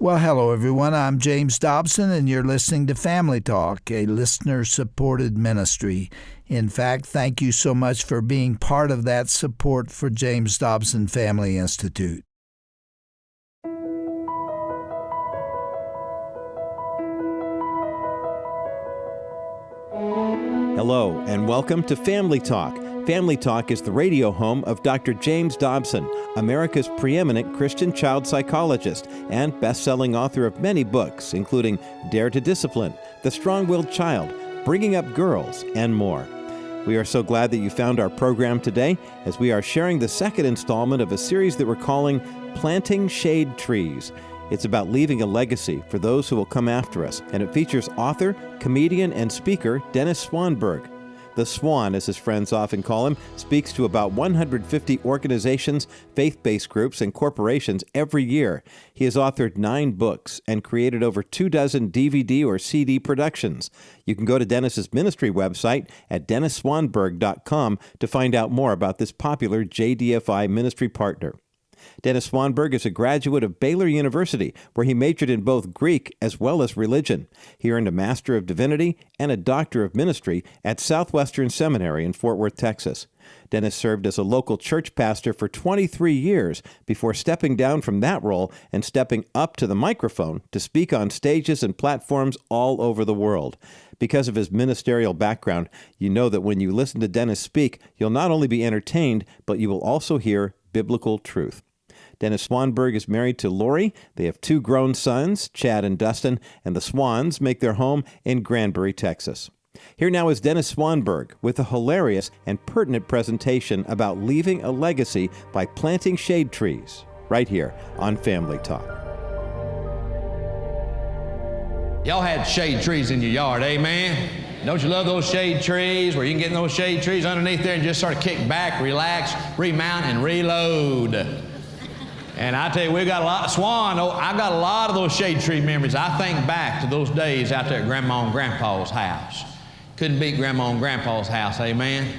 Well, hello, everyone. I'm James Dobson, and you're listening to Family Talk, a listener-supported ministry. In fact, thank you so much for being part of that support for James Dobson Family Institute. Hello, and welcome to Family Talk. Family Talk is the radio home of Dr. James Dobson, America's preeminent Christian child psychologist and best-selling author of many books, including Dare to Discipline, The Strong-Willed Child, Bringing Up Girls, and more. We are so glad that you found our program today, as we are sharing the second installment of a series that we're calling Planting Shade Trees. It's about leaving a legacy for those who will come after us, and it features author, comedian, and speaker Dennis Swanberg. The Swan, as his friends often call him, speaks to about 150 organizations, faith-based groups, and corporations every year. He has authored 9 books and created over 24 DVD or CD productions. You can go to Dennis's ministry website at dennisswanberg.com to find out more about this popular JDFI ministry partner. Dennis Swanberg is a graduate of Baylor University, where he majored in both Greek as well as religion. He earned a Master of Divinity and a Doctor of Ministry at Southwestern Seminary in Fort Worth, Texas. Dennis served as a local church pastor for 23 years before stepping down from that role and stepping up to the microphone to speak on stages and platforms all over the world. Because of his ministerial background, you know that when you listen to Dennis speak, you'll not only be entertained, but you will also hear biblical truth. Dennis Swanberg is married to Lauree. They have 2 grown sons, Chad and Dustin, and the Swans make their home in Granbury, Texas. Here now is Dennis Swanberg with a hilarious and pertinent presentation about leaving a legacy by planting shade trees, right here on Family Talk. Y'all had shade trees in your yard, amen? Don't you love those shade trees where you can get in those shade trees underneath there and just sort of kick back, relax, remount, and reload? And I tell you, we got a lot, Swan, I've got a lot of those shade tree memories. I think back to those days out there at Grandma and Grandpa's house. Couldn't beat Grandma and Grandpa's house, amen?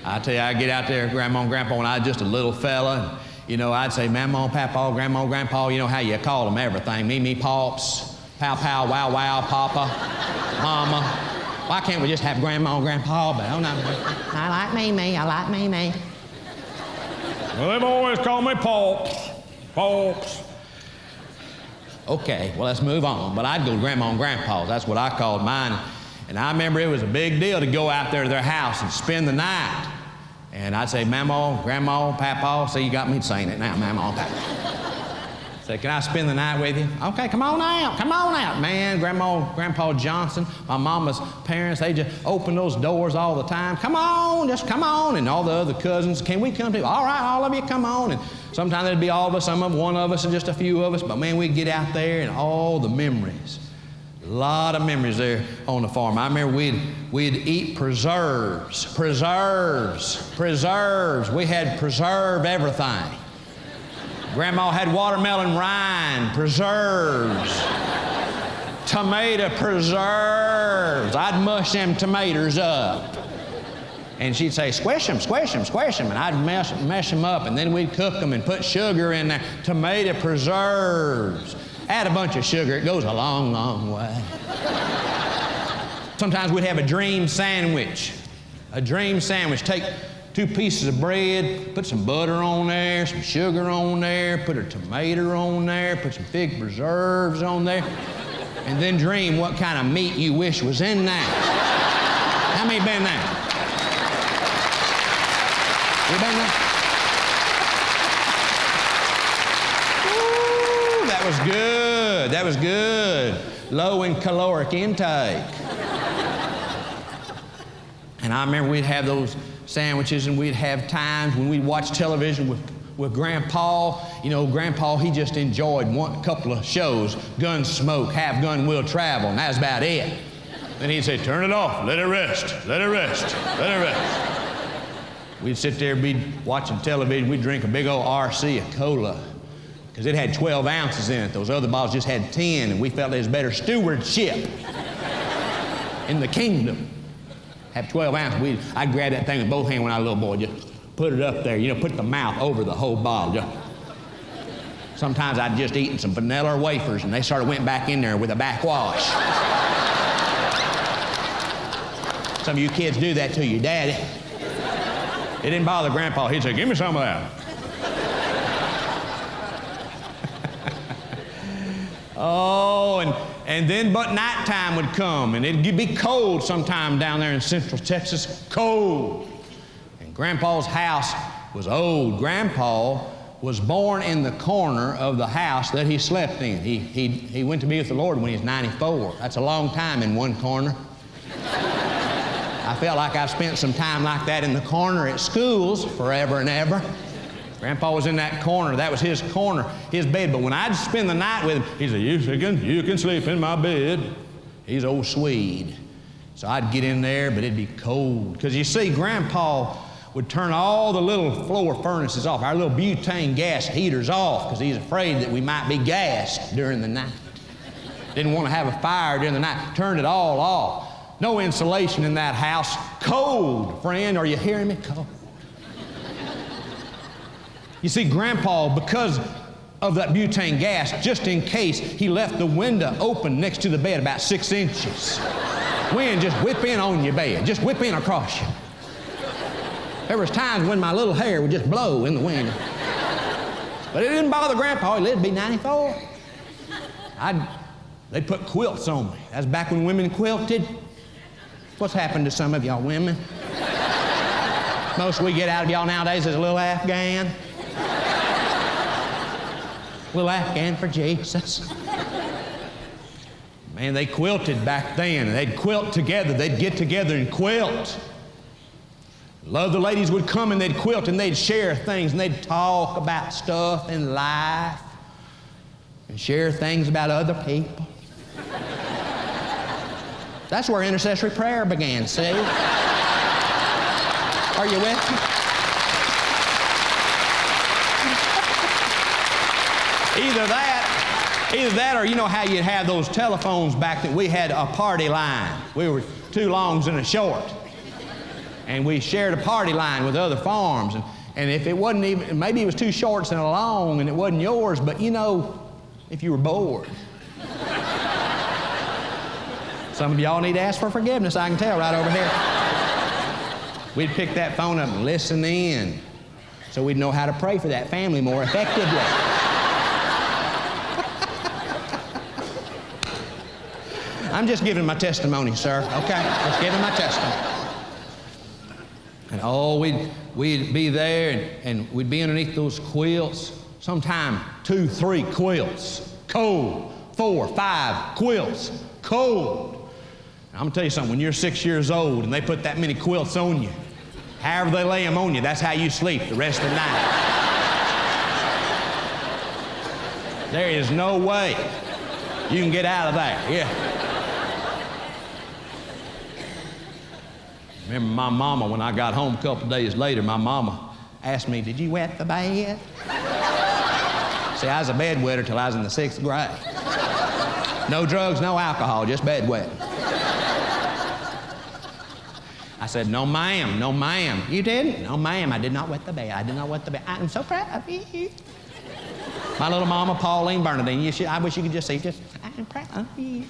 I tell you, I get out there at Grandma and Grandpa when I was just a little fella. And, I'd say, Mama, Papa, Grandma, Grandpa, you know how you call them everything. Me, Pops, Pow, Pow, Wow, Wow, Papa, Mama. Why can't we just have Grandma and Grandpa? But I like Mimi, I like Mimi. Well, they've always called me Pops. Pops. Okay, well, let's move on. But I'd go to Grandma and Grandpa's. That's what I called mine. And I remember it was a big deal to go out there to their house and spend the night. And I'd say, Mama, Grandma, Papa. See, you got me saying it now, Mama, Papa. Say, can I spend the night with you? Okay, come on out. Man, Grandma, Grandpa Johnson, my mama's parents, they just open those doors all the time. Come on, just come on. And all the other cousins, can we come too? All right, all of you, come on. And sometimes it'd be all of us, one of us, and just a few of us. But man, we'd get out there and all the memories. A lot of memories there on the farm. I remember we'd eat preserves. We had preserve everything. Grandma had watermelon rind, preserves, tomato preserves. I'd mush them tomatoes up. And she'd say, squish them. And I'd mesh them up, and then we'd cook them and put sugar in there. Tomato preserves. Add a bunch of sugar, it goes a long, long way. Sometimes we'd have a dream sandwich. Take 2 pieces of bread, put some butter on there, some sugar on there, put a tomato on there, put some fig preserves on there, and then dream what kind of meat you wish was in there. How many been there? You been there? Ooh, that was good. Low in caloric intake. And I remember we'd have those sandwiches, and we'd have times when we'd watch television with Grandpa. Grandpa, he just enjoyed a couple of shows, Gunsmoke, Half Gun Will Travel, and that's about it. Then he'd say, turn it off, let it rest. We'd sit there, be watching television, we'd drink a big old RC of cola, because it had 12 ounces in it. Those other bottles just had 10, and we felt there was better stewardship in the kingdom. Have 12 ounces. I'd grab that thing with both hands when I was a little boy, just put it up there, put the mouth over the whole bottle. Just Sometimes I'd just eaten some vanilla wafers and they sort of went back in there with a backwash. Some of you kids do that to your daddy. It didn't bother Grandpa. He'd say, give me some of that. Oh, and then but nighttime would come and it'd be cold sometime down there in Central Texas, cold. And Grandpa's house was old. Grandpa was born in the corner of the house that he slept in. He went to be with the Lord when he was 94. That's a long time in one corner. I felt like I've spent some time like that in the corner at schools forever and ever. Grandpa was in that corner. That was his corner, his bed. But when I'd spend the night with him, he said, you can sleep in my bed. He's old Swede. So I'd get in there, but it'd be cold. Because you see, Grandpa would turn all the little floor furnaces off, our little butane gas heaters off, because he's afraid that we might be gassed during the night. Didn't want to have a fire during the night. Turned it all off. No insulation in that house. Cold, friend. Are you hearing me? Cold. You see, Grandpa, because of that butane gas, just in case, he left the window open next to the bed about 6 inches. Wind just whip in on your bed, just whip in across you. There was times when my little hair would just blow in the wind. But it didn't bother Grandpa. He lived to be 94. They'd put quilts on me. That's back when women quilted. What's happened to some of y'all women? Most we get out of y'all nowadays is a little Afghan. Little Afghan for Jesus. Man, they quilted back then. They'd quilt together. They'd get together and quilt. Love the ladies would come and they'd quilt and they'd share things and they'd talk about stuff in life and share things about other people. That's where intercessory prayer began, see? Are you with me? Either that or you know how you'd have those telephones back then. We had a party line. We were 2 longs and a short. And we shared a party line with other farms. And if it wasn't even, maybe it was 2 shorts and a long and it wasn't yours, but you know, if you were bored. Some of y'all need to ask for forgiveness, I can tell right over here. We'd pick that phone up and listen in so we'd know how to pray for that family more effectively. I'm just giving my testimony, sir, okay? Just giving my testimony. And oh, we'd be there and we'd be underneath those quilts. Sometime 2, 3 quilts, cold. 4, 5 quilts, cold. And I'm gonna tell you something, when you're 6 years old and they put that many quilts on you, however they lay them on you, that's how you sleep the rest of the night. There is no way you can get out of there, yeah. Remember my mama, when I got home a couple days later, my mama asked me, did you wet the bed? See, I was a bedwetter till I was in the 6th grade. No drugs, no alcohol, just bedwetting. I said, no ma'am, no ma'am. You didn't? No ma'am, I did not wet the bed. I did not wet the bed. I'm so proud of you. My little mama, Pauline Bernadine, I wish you could just see, I'm proud of you.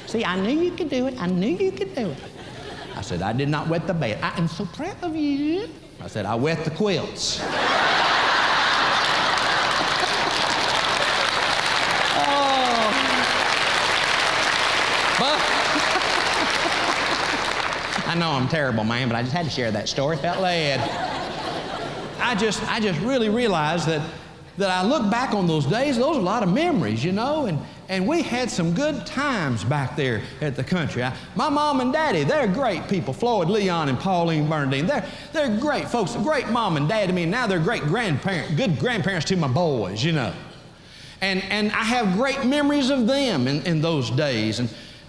See, I knew you could do it. I knew you could do it. I said, I did not wet the bed. I am so proud of you. I said, I wet the quilts. I know I'm terrible, man, but I just had to share that story. Felt led. I just really realized that I look back on those days. Those are a lot of memories, you know, and we had some good times back there at the country. My mom and daddy, they're great people. Floyd, Leon, and Pauline Bernadine. They're great folks. Great mom and dad to me. And now they're great grandparents, good grandparents to my boys, you know. And I have great memories of them in those days,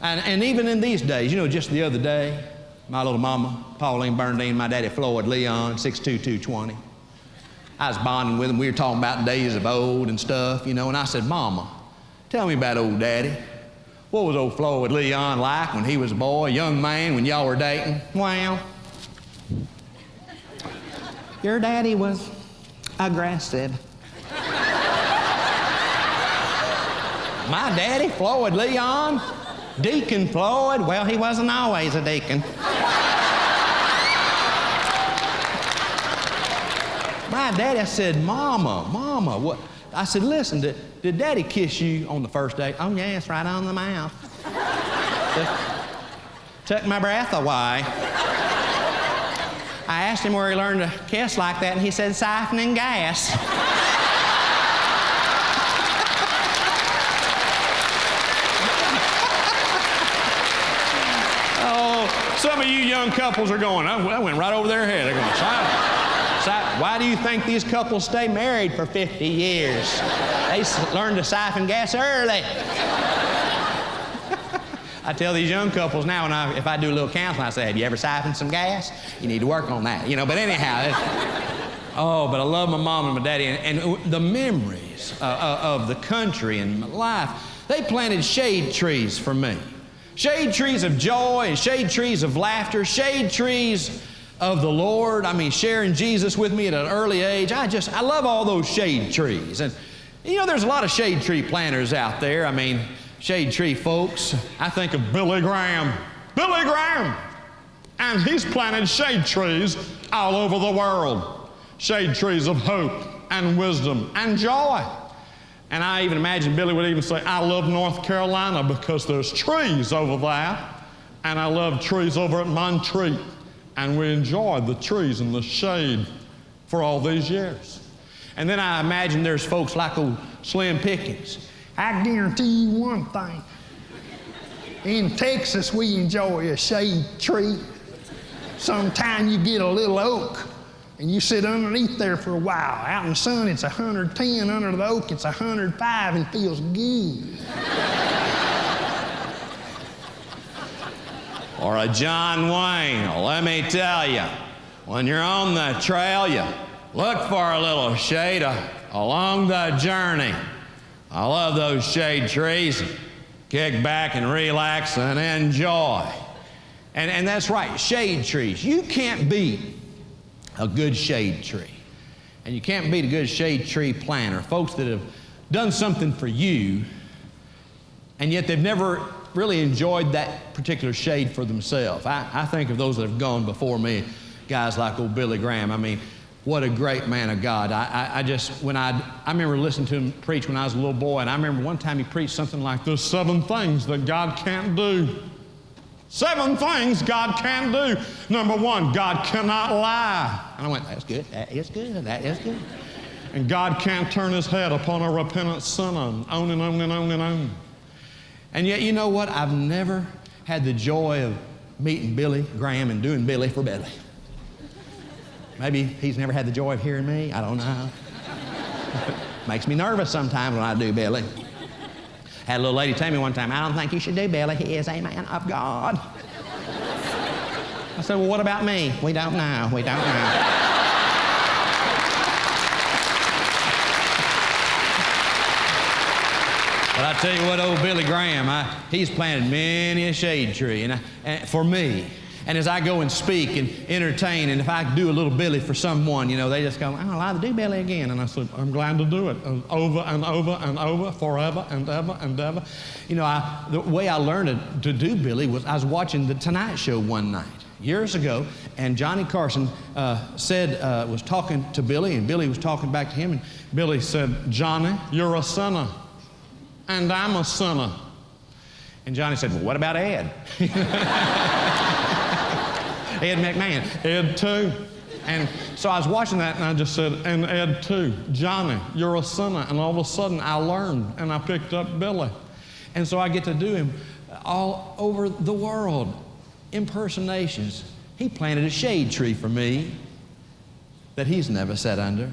and even in these days. You know, just the other day, my little mama, Pauline Bernadine, my daddy, Floyd Leon, 6'2", 220. I was bonding with them. We were talking about days of old and stuff, you know, and I said, Mama, tell me about old daddy. What was old Floyd Leon like when he was a boy, a young man, when y'all were dating? Well, your daddy was aggressive. My daddy, Floyd Leon, Deacon Floyd, well, he wasn't always a deacon. My daddy, I said, Mama, what? I said, listen, did Daddy kiss you on the first date? Oh, yes, right on the mouth. Took my breath away. I asked him where he learned to kiss like that, and he said, siphoning gas. Oh, some of you young couples are going, I went right over their head. They're going, why do you think these couples stay married for 50 years? They learn to siphon gas early. I tell these young couples now, if I do a little counseling, I say, have you ever siphoned some gas? You need to work on that, but anyhow. But I love my mom and my daddy, and the memories of the country and my life. They planted shade trees for me. Shade trees of joy, and shade trees of laughter, shade trees of the Lord. Sharing Jesus with me at an early age. I love all those shade trees. And, there's a lot of shade tree planters out there. Shade tree folks. I think of Billy Graham. Billy Graham! And he's planted shade trees all over the world. Shade trees of hope and wisdom and joy. And I even imagine Billy would even say, I love North Carolina because there's trees over there. And I love trees over at Montreat. And we enjoyed the trees and the shade for all these years. And then I imagine there's folks like old Slim Pickens. I guarantee you one thing. In Texas, we enjoy a shade tree. Sometime you get a little oak and you sit underneath there for a while. Out in the sun, it's 110. Under the oak, it's 105 and feels good. Or a John Wayne. Well, let me tell you, when you're on the trail, you look for a little shade along the journey. I love those shade trees. Kick back and relax and enjoy. And that's right, shade trees. You can't beat a good shade tree. And you can't beat a good shade tree planter. Folks that have done something for you, and yet they've never really enjoyed that particular shade for themselves. I think of those that have gone before me, guys like old Billy Graham. What a great man of God. I remember listening to him preach when I was a little boy, and I remember one time he preached something like, there's 7 things that God can't do. 7 things God can't do. Number 1, God cannot lie. And I went, that's good, that is good, that is good. And God can't turn his head upon a repentant sinner, on and on and on and on. And yet, you know what? I've never had the joy of meeting Billy Graham and doing Billy for Billy. Maybe he's never had the joy of hearing me. I don't know. Makes me nervous sometimes when I do Billy. Had a little lady tell me one time, I don't think you should do Billy. He is a man of God. I said, well, what about me? We don't know. We don't know. But I tell you what, old Billy Graham, he's planted many a shade tree and for me. And as I go and speak and entertain, and if I do a little Billy for someone, they just go, I'd like to do Billy again. And I said, I'm glad to do it over and over and over, forever and ever and ever. The way I learned to do Billy was I was watching The Tonight Show one night, years ago, and Johnny Carson was talking to Billy, and Billy was talking back to him, and Billy said, Johnny, you're a sinner. And I'm a sinner. And Johnny said, well, what about Ed? Ed McMahon. Ed too. And so I was watching that and I just said, and Ed too. Johnny, you're a sinner. And all of a sudden I learned and I picked up Billy. And so I get to do him all over the world. Impersonations. He planted a shade tree for me that he's never sat under.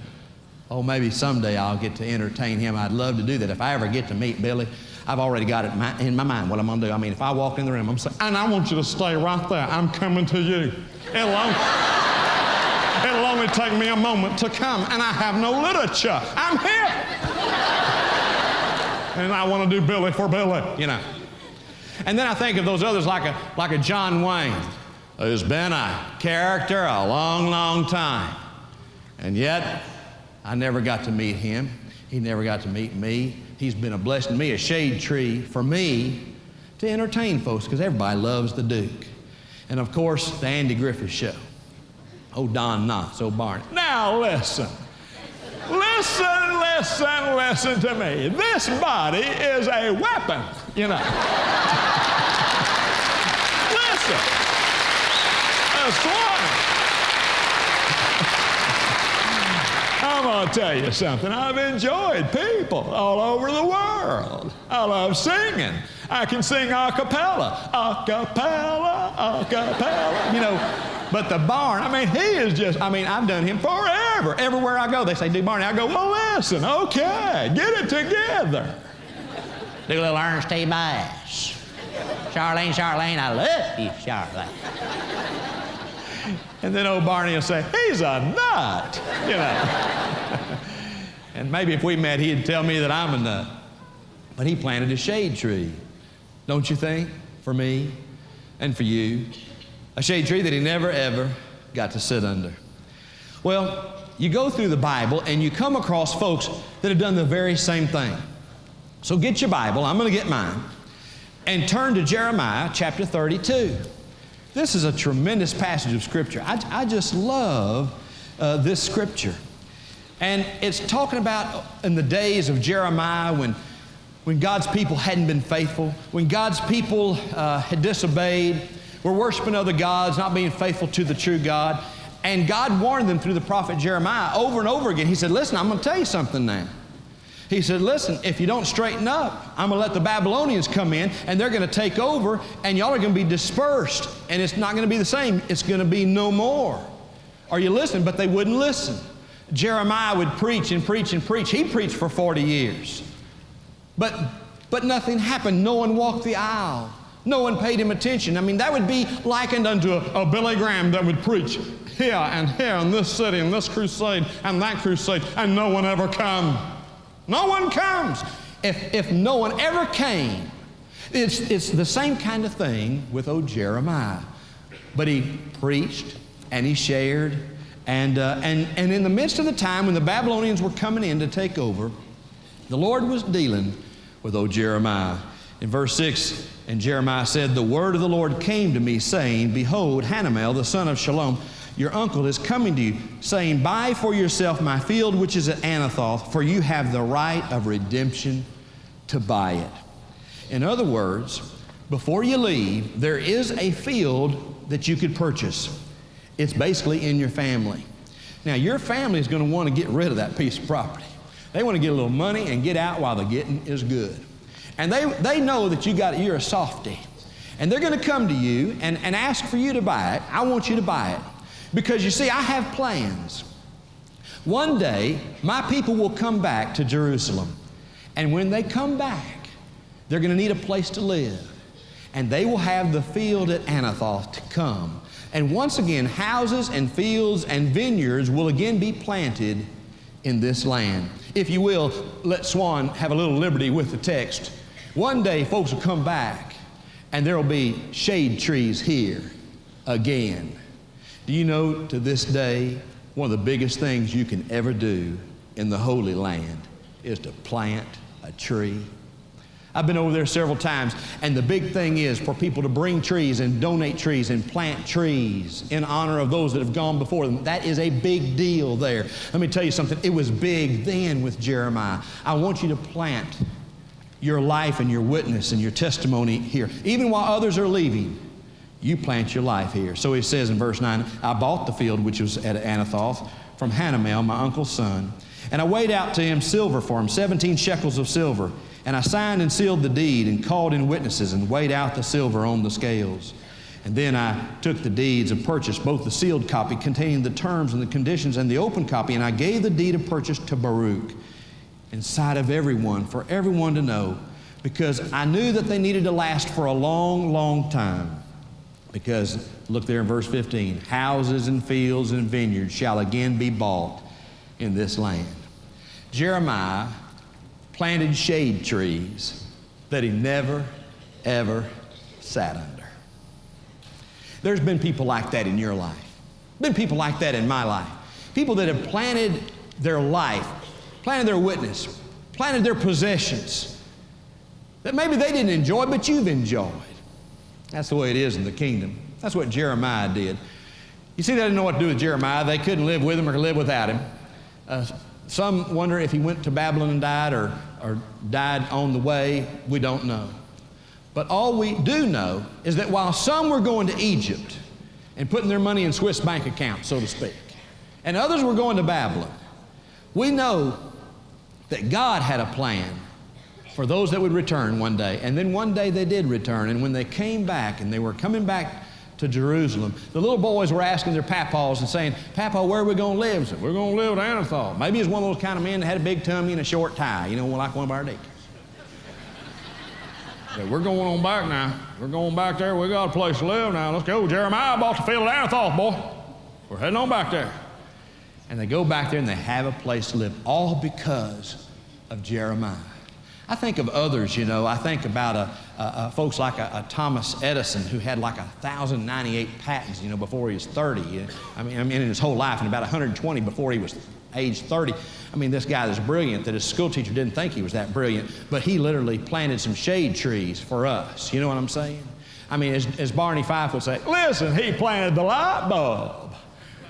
Oh, maybe someday I'll get to entertain him. I'd love to do that. If I ever get to meet Billy, I've already got it in my mind what I'm going to do. If I walk in the room, I'm saying, and I want you to stay right there. I'm coming to you. It'll only take me a moment to come, and I have no literature. I'm here. And I want to do Billy for Billy, And then I think of those others like a John Wayne, who's been a character a long, long time. And yet, I never got to meet him. He never got to meet me. He's been a blessing to me, a shade tree for me to entertain folks, because everybody loves the Duke. And of course, the Andy Griffith Show. Oh, Don Knotts, oh, Barney. Now listen. Listen to me. This body is a weapon, you know. Listen. Swan. I'm going to tell you something. I've enjoyed people all over the world. I love singing. I can sing a cappella, you know. But the Barn, I mean, he is just, I mean, I've done him forever. Everywhere I go, they say, do Barney. I go, well, listen, okay, get it together. Do a little Ernest T. Bass. Charlene, I love you, Charlene. And then old Barney will say, he's a nut, you know. And maybe if we met, he'd tell me that I'm a nut. But he planted a shade tree, don't you think, for me and for you? A shade tree that he never, ever got to sit under. Well, you go through the Bible and you come across folks that have done the very same thing. So get your Bible, I'm going to get mine, and turn to Jeremiah chapter 32. This is a tremendous passage of Scripture. I just love this Scripture. And it's talking about in the days of Jeremiah when God's people hadn't been faithful, when God's people had disobeyed, were worshiping other gods, not being faithful to the true God. And God warned them through the prophet Jeremiah over and over again. He said, listen, I'm going to tell you something now. He said, listen, if you don't straighten up, I'm going to let the Babylonians come in, and they're going to take over, and y'all are going to be dispersed, and it's not going to be the same. It's going to be no more. Are you listening? But they wouldn't listen. Jeremiah would preach and preach and preach. He preached for 40 years. But nothing happened. No one walked the aisle. No one paid him attention. I mean, that would be likened unto a Billy Graham that would preach here and here in this city and this crusade and that crusade, and no one ever come. No one comes. If no one ever came, it's the same kind of thing with old Jeremiah. But he preached and he shared, and in the midst of the time when the Babylonians were coming in to take over, the Lord was dealing with old Jeremiah. In verse 6, and Jeremiah said, the word of the Lord came to me, saying, behold, Hanamel, the son of Shalom, your uncle, is coming to you, saying, buy for yourself my field which is at Anathoth, for you have the right of redemption to buy it. In other words, before you leave, there is a field that you could purchase. It's basically in your family. Now, your family is going to want to get rid of that piece of property. They want to get a little money and get out while the getting is good. And they know that you're a softy. And they're going to come to you and ask for you to buy it. I want you to buy it. Because you see, I have plans. One day, my people will come back to Jerusalem. And when they come back, they're going to need a place to live. And they will have the field at Anathoth to come. And once again, houses and fields and vineyards will again be planted in this land. If you will, let Swan have a little liberty with the text. One day, folks will come back, and there will be shade trees here again. Do you know, to this day, one of the biggest things you can ever do in the Holy Land is to plant a tree? I've been over there several times, and the big thing is for people to bring trees and donate trees and plant trees in honor of those that have gone before them. That is a big deal there. Let me tell you something. It was big then with Jeremiah. I want you to plant your life and your witness and your testimony here. Even while others are leaving, you plant your life here. So he says in verse 9, I bought the field which was at Anathoth from Hanamel, my uncle's son, and I weighed out to him silver for him, 17 shekels of silver. And I signed and sealed the deed and called in witnesses and weighed out the silver on the scales. And then I took the deeds of purchase, both the sealed copy containing the terms and the conditions and the open copy, and I gave the deed of purchase to Baruch in sight of everyone, for everyone to know, because I knew that they needed to last for a long, long time. Because, look there in verse 15, houses and fields and vineyards shall again be bought in this land. Jeremiah planted shade trees that he never, ever sat under. There's been people like that in your life. Been people like that in my life. People that have planted their life, planted their witness, planted their possessions that maybe they didn't enjoy, but you've enjoyed. That's the way it is in the kingdom. That's what Jeremiah did. You see, they didn't know what to do with Jeremiah. They couldn't live with him or live without him. Some wonder if he went to Babylon and died or died on the way. We don't know. But all we do know is that while some were going to Egypt and putting their money in Swiss bank accounts, so to speak, and others were going to Babylon, we know that God had a plan for those that would return one day. And then one day they did return. And when they came back and they were coming back to Jerusalem, the little boys were asking their papaws and saying, "Papa, where are we going to live?" Said, "We're going to live at Anathoth." Maybe he's one of those kind of men that had a big tummy and a short tie, you know, like one of our deacons. Said, "We're going on back now. We're going back there. We got a place to live now. Let's go. Jeremiah bought the field at Anathoth, boy. We're heading on back there." And they go back there and they have a place to live, all because of Jeremiah. I think of others, you know. I think about folks like a Thomas Edison, who had like 1,098 patents, you know, before he was 30. I mean, in his whole life, and about 120 before he was age 30. I mean, this guy is brilliant that his school teacher didn't think he was that brilliant, but he literally planted some shade trees for us. You know what I'm saying? I mean, as Barney Fife would say, listen, he planted the light bulb.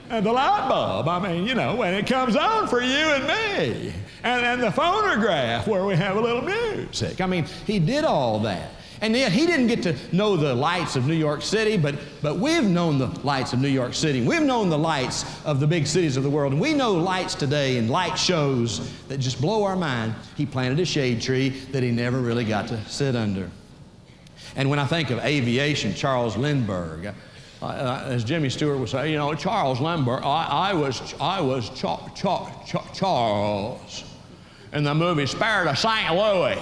And the light bulb, I mean, you know, when it comes on for you and me. And the phonograph where we have a little music. I mean, he did all that. And yet he didn't get to know the lights of New York City, but we've known the lights of New York City. We've known the lights of the big cities of the world. And we know lights today and light shows that just blow our mind. He planted a shade tree that he never really got to sit under. And when I think of aviation, Charles Lindbergh, as Jimmy Stewart would say, you know, Charles Lindbergh, I was Charles in the movie Spirit of St. Louis.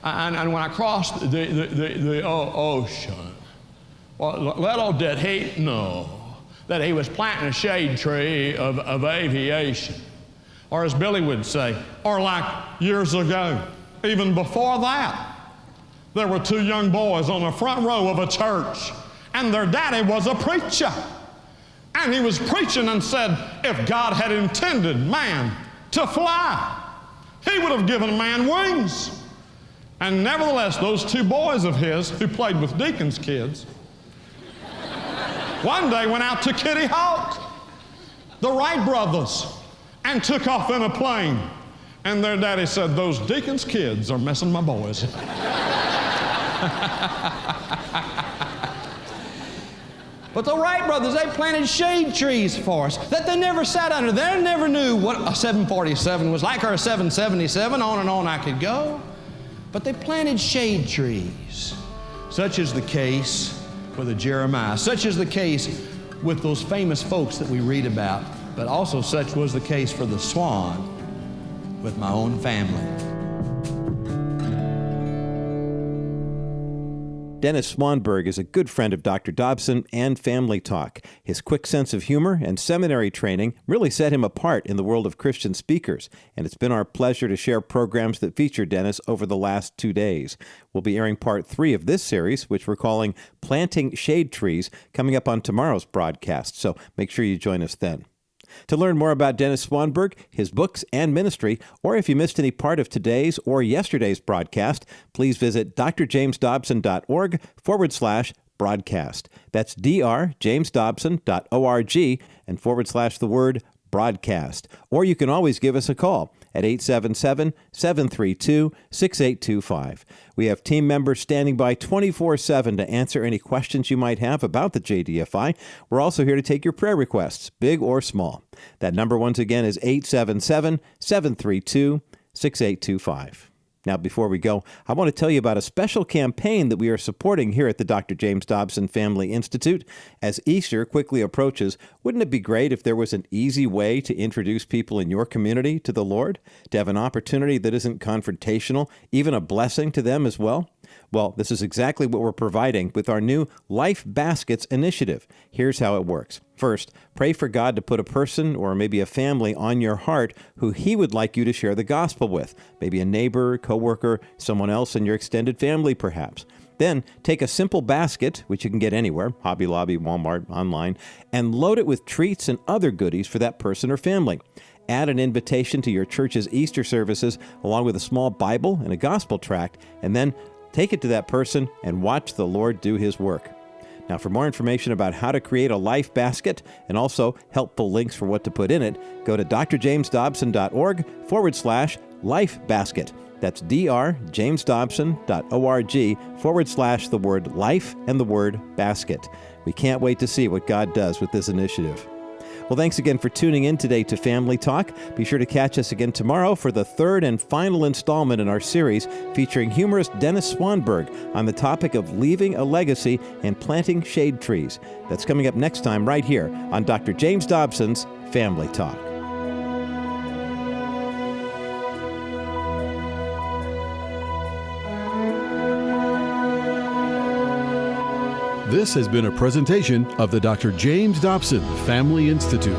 And when I crossed the ocean, well, little did he know that he was planting a shade tree of aviation. Or as Billy would say, or like years ago, even before that, there were two young boys on the front row of a church, and their daddy was a preacher. And he was preaching and said, if God had intended man to fly, he would have given man wings. And nevertheless, those two boys of his who played with Deacon's kids, one day went out to Kitty Hawk, the Wright brothers, and took off in a plane. And their daddy said, those Deacon's kids are messing my boys. But the Wright brothers, they planted shade trees for us that they never sat under. They never knew what a 747 was like or a 777, on and on I could go. But they planted shade trees. Such is the case with the Jeremiah. Such is the case with those famous folks that we read about. But also such was the case for the Swan with my own family. Dennis Swanberg is a good friend of Dr. Dobson and Family Talk. His quick sense of humor and seminary training really set him apart in the world of Christian speakers, and it's been our pleasure to share programs that feature Dennis over the last 2 days. We'll be airing part 3 of this series, which we're calling Planting Shade Trees, coming up on tomorrow's broadcast, so make sure you join us then. To learn more about Dennis Swanberg, his books and ministry, or if you missed any part of today's or yesterday's broadcast, please visit drjamesdobson.org/broadcast. That's drjamesdobson.org and / the word broadcast. Or you can always give us a call at 877-732-6825. We have team members standing by 24/7 to answer any questions you might have about the JDFI. We're also here to take your prayer requests, big or small. That number once again is 877-732-6825. Now, before we go, I want to tell you about a special campaign that we are supporting here at the Dr. James Dobson Family Institute. As Easter quickly approaches, wouldn't it be great if there was an easy way to introduce people in your community to the Lord, to have an opportunity that isn't confrontational, even a blessing to them as well? Well, this is exactly what we're providing with our new Life Baskets initiative. Here's how it works. First, pray for God to put a person or maybe a family on your heart who He would like you to share the gospel with. Maybe a neighbor, coworker, someone else in your extended family perhaps. Then take a simple basket, which you can get anywhere, Hobby Lobby, Walmart, online, and load it with treats and other goodies for that person or family. add an invitation to your church's Easter services along with a small Bible and a gospel tract, and then take it to that person and watch the Lord do His work. Now, for more information about how to create a life basket and also helpful links for what to put in it, go to drjamesdobson.org/life basket. That's drjamesdobson.org/the word life and the word basket. We can't wait to see what God does with this initiative. Well, thanks again for tuning in today to Family Talk. Be sure to catch us again tomorrow for the third and final installment in our series featuring humorist Dennis Swanberg on the topic of leaving a legacy and planting shade trees. That's coming up next time right here on Dr. James Dobson's Family Talk. This has been a presentation of the Dr. James Dobson Family Institute.